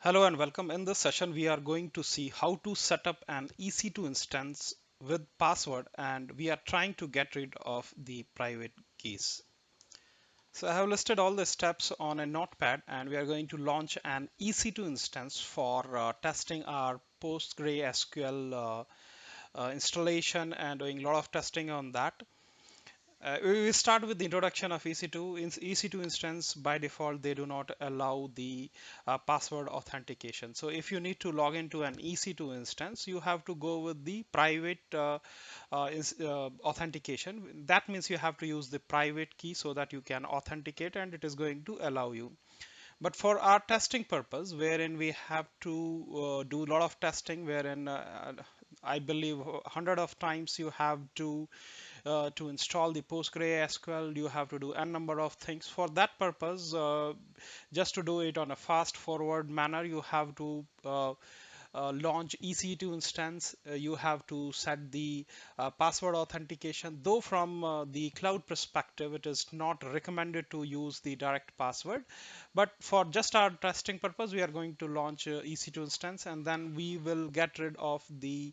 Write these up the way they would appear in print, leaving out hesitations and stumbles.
Hello and welcome. In this session, we are going to see how to set up an EC2 instance with password, and we are trying to get rid of the private keys. So I have listed all the steps on a notepad, and we are going to launch an EC2 instance for testing our PostgreSQL installation and doing a lot of testing on that. We start with the introduction of EC2. In EC2 instance, by default, they do not allow the password authentication. So if you need to log into an EC2 instance, you have to go with the private authentication. That means you have to use the private key so that you can authenticate, and it is going to allow you. But for our testing purpose, wherein we have to do a lot of testing, wherein I believe hundred of times you have to install the PostgreSQL, you have to do n number of things. For that purpose, just to do it on a fast forward manner, you have to launch EC2 instance. You have to set the password authentication. Though from the cloud perspective, it is not recommended to use the direct password. But for just our testing purpose, we are going to launch EC2 instance, and then we will get rid of the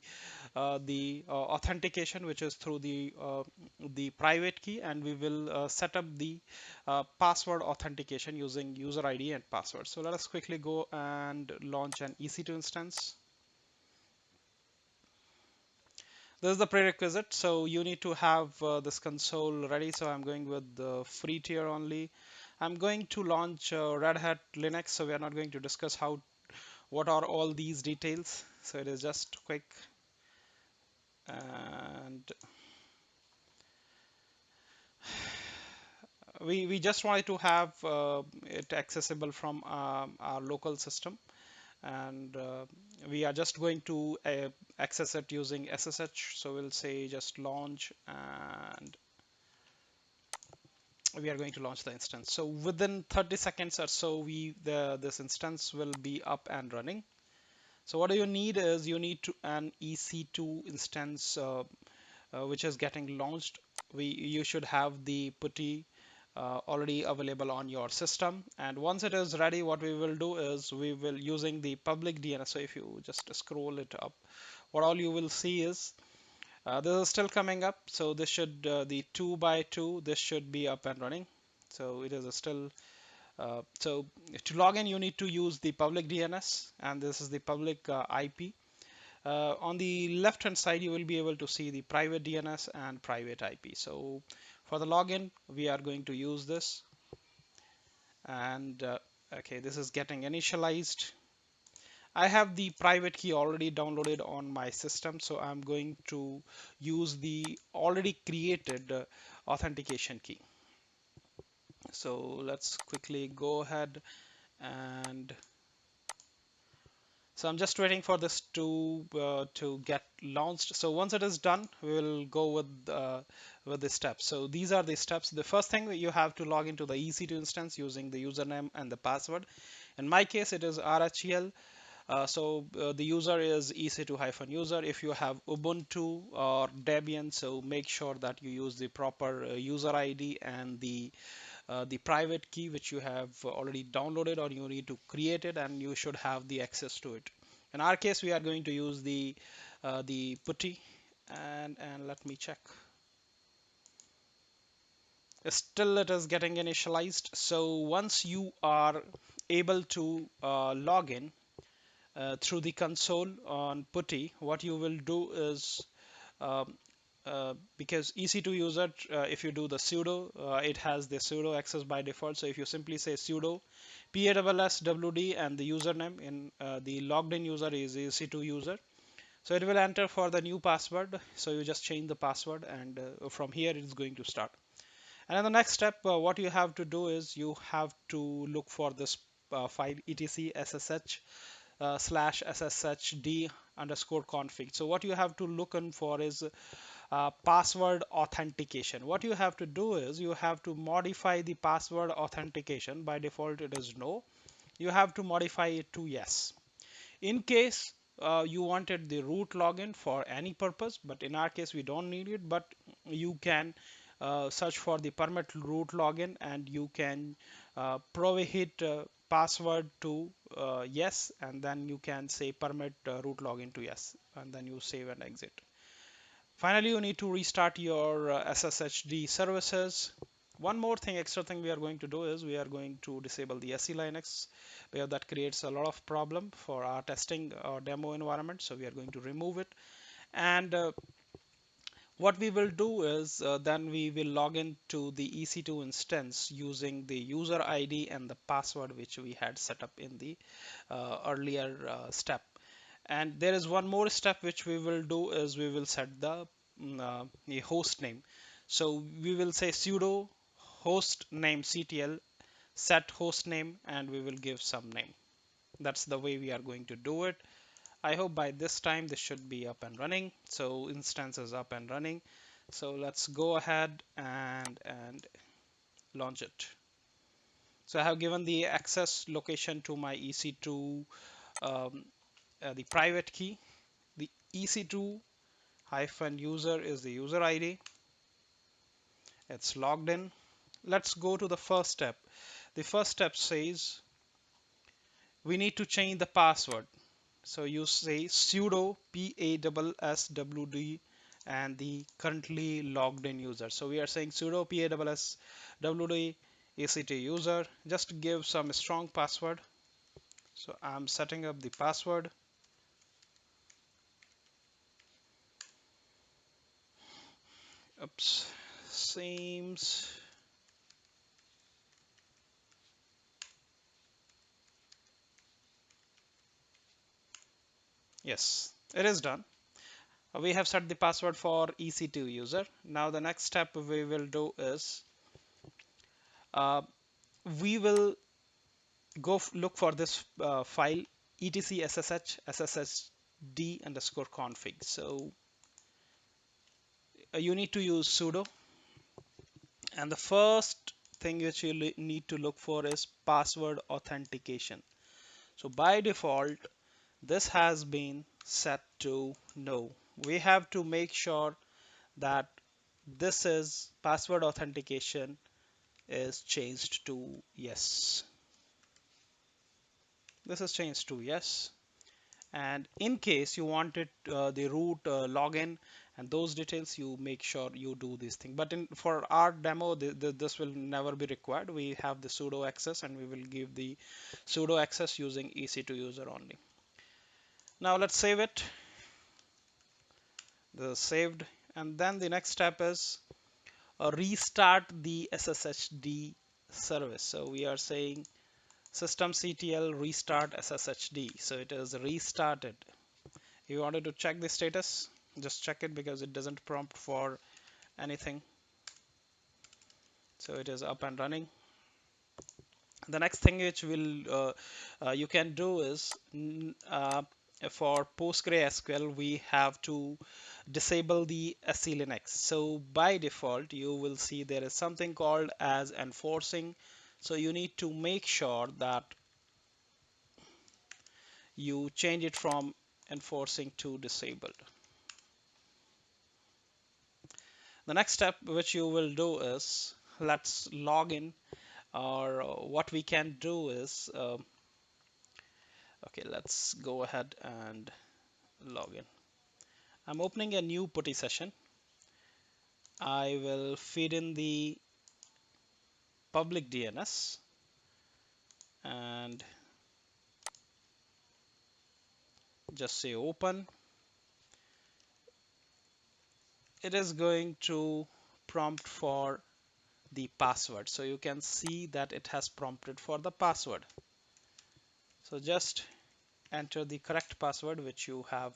authentication, which is through the private key, and we will set up the password authentication using user ID and password. So let us quickly go and launch an EC2 instance. This is the prerequisite, so you need to have this console ready. So I'm going with the free tier only. I'm going to launch Red Hat Linux, so we are not going to discuss what are all these details. So it is just quick, and we just wanted to have it accessible from our local system, and we are just going to access it using SSH. So we'll say just launch, and we are going to launch the instance. So within 30 seconds or so, this instance will be up and running. So what do you need is you need an EC2 instance which is getting launched. You should have the putty already available on your system, and once it is ready, what we will do is we will using the public DNS. So if you just scroll it up, what all you will see is this is still coming up. So this should the 2 by 2, this should be up and running. So it is still so to log in, you need to use the public DNS, and this is the public IP. On the left hand side, you will be able to see the private DNS and private IP. So for the login, we are going to use this, and okay, this is getting initialized. I have the private key already downloaded on my system, so I'm going to use the already created authentication key. So let's quickly go ahead, and so I'm just waiting for this to get launched. So once it is done, we will go with the steps. So these are the steps. The first thing that you have to log into the EC2 instance using the username and the password. In my case, it is RHEL. The user is EC2-user. If you have Ubuntu or Debian, so make sure that you use the proper user ID and the private key which you have already downloaded, or you need to create it, and you should have the access to it. In our case, we are going to use the putty, and let me check. Still, it is getting initialized. So once you are able to log in through the console on putty, what you will do is um, because EC2 user, if you do the sudo, it has the sudo access by default. So if you simply say sudo PASSWD and the username, in the logged in user is EC2 user, so it will enter for the new password. So you just change the password, and from here it's going to start. And in the next step, what you have to do is you have to look for this file etc ssh /sshd underscore config. So what you have to look in for is password authentication. What you have to do is you have to modify the password authentication. By default, it is no. You have to modify it to yes. In case you wanted the root login for any purpose, but in our case, we don't need it, but you can search for the permit root login, and you can prohibit password to yes, and then you can say permit root login to yes, and then you save and exit. Finally, you need to restart your Sshd services. One more thing, extra thing we are going to do is we are going to disable the SE Linux, because that creates a lot of problem for our testing demo environment. So we are going to remove it. And what we will do is then we will log into the EC2 instance using the user ID and the password which we had set up in the earlier step. And there is one more step which we will do is we will set the host name. So we will say sudo host name ctl set host name, and we will give some name. That's the way we are going to do it. I hope by this time this should be up and running. So instance is up and running. So let's go ahead and launch it. So I have given the access location to my EC2, um, the private key. The EC2 hyphen user is the user ID. It's logged in. Let's go to the first step. The first step says we need to change the password. So you say sudo passwd and the currently logged in user. So we are saying sudo passwd ect user. Just give some strong password. So I'm setting up the password. Oops, seems. Yes, it is done. We have set the password for EC2 user. Now the next step we will do is uh, we will look for this file etc sshd underscore config. So you need to use sudo, and the first thing which you need to look for is password authentication. So by default this has been set to no. We have to make sure that this is password authentication is changed to yes. This is changed to yes. And in case you wanted the root login and those details, you make sure you do this thing. But for our demo, this will never be required. We have the sudo access, and we will give the sudo access using EC2 user only. Now let's save it. This is saved. And then the next step is restart the SSHD service. So we are saying systemctl restart SSHD. So it is restarted. If you wanted to check the status, just check it because it doesn't prompt for anything. So it is up and running. The next thing which you can do is for PostgreSQL we have to disable the SE Linux. So by default you will see there is something called as enforcing. So you need to make sure that you change it from enforcing to disabled. The next step which you will do is let's log in, or what we can do is okay, let's go ahead and log in. I'm opening a new putty session. I will feed in the public DNS and just say open. It is going to prompt for the password. So you can see that it has prompted for the password. So just enter the correct password which you have.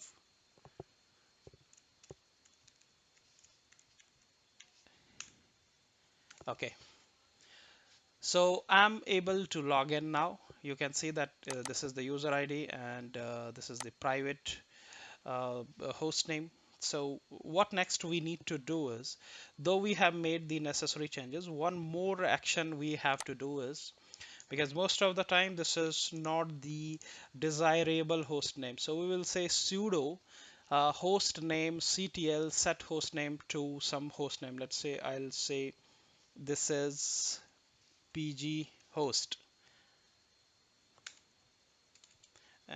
Okay. So I'm able to log in now. You can see that this is the user ID and this is the private host name. So what next we need to do is, though we have made the necessary changes, one more action we have to do is, because most of the time this is not the desirable host name. So we will say sudo host name ctl set host name to some host name. Let's say I'll say this is pg host.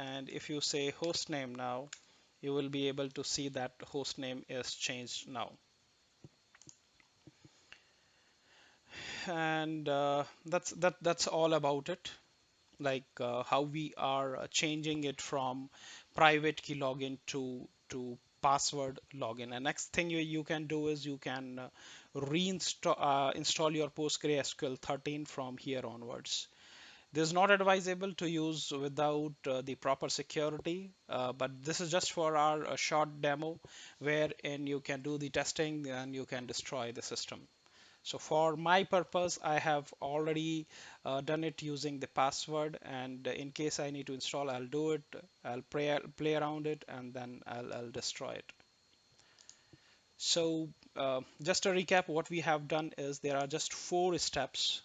and if you say host name now, you will be able to see that host name is changed now. And that's all about it, like how we are changing it from private key login to password login. And next thing you can do is you can reinstall install your PostgreSQL 13 from here onwards. This is not advisable to use without the proper security, but this is just for our short demo wherein you can do the testing and you can destroy the system. So for my purpose, I have already done it using the password, and in case I need to install, I'll do it. I'll play around it, and then I'll destroy it. So just to recap, what we have done is there are just 4 steps.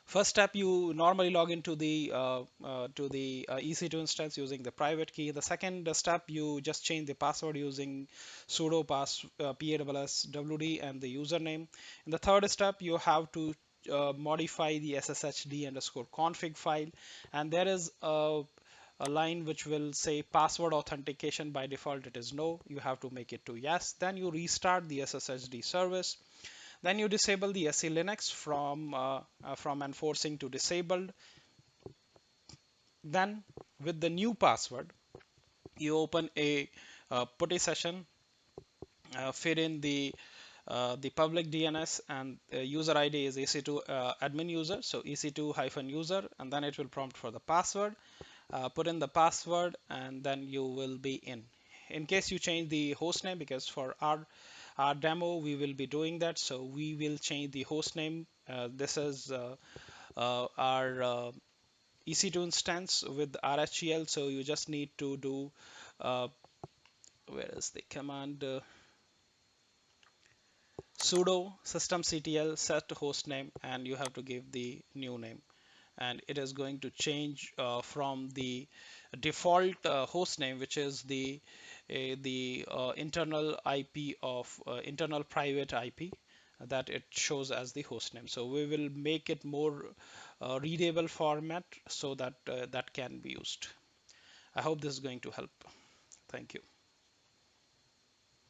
First step, you normally log into the EC2 instance using the private key. The second step, you just change the password using sudo passwd and the username. In the third step, you have to modify the sshd underscore config file, and there is a line which will say password authentication. By default it is no, you have to make it to yes. Then you restart the sshd service. Then you disable the SE Linux from enforcing to disabled. Then with the new password, you open a putty session, fill in the public DNS, and user ID is EC2 admin user, so EC2 hyphen user, and then it will prompt for the password. Put in the password, and then you will be in. In case you change the host name, because for our demo we will be doing that, so we will change the host name. This is our EC2 instance with RHEL, so you just need to do where is the command, sudo systemctl set hostname, and you have to give the new name, and it is going to change from the default host name, which is the internal IP of internal private IP that it shows as the host name. So we will make it more readable format so that that can be used. I hope this is going to help. Thank you.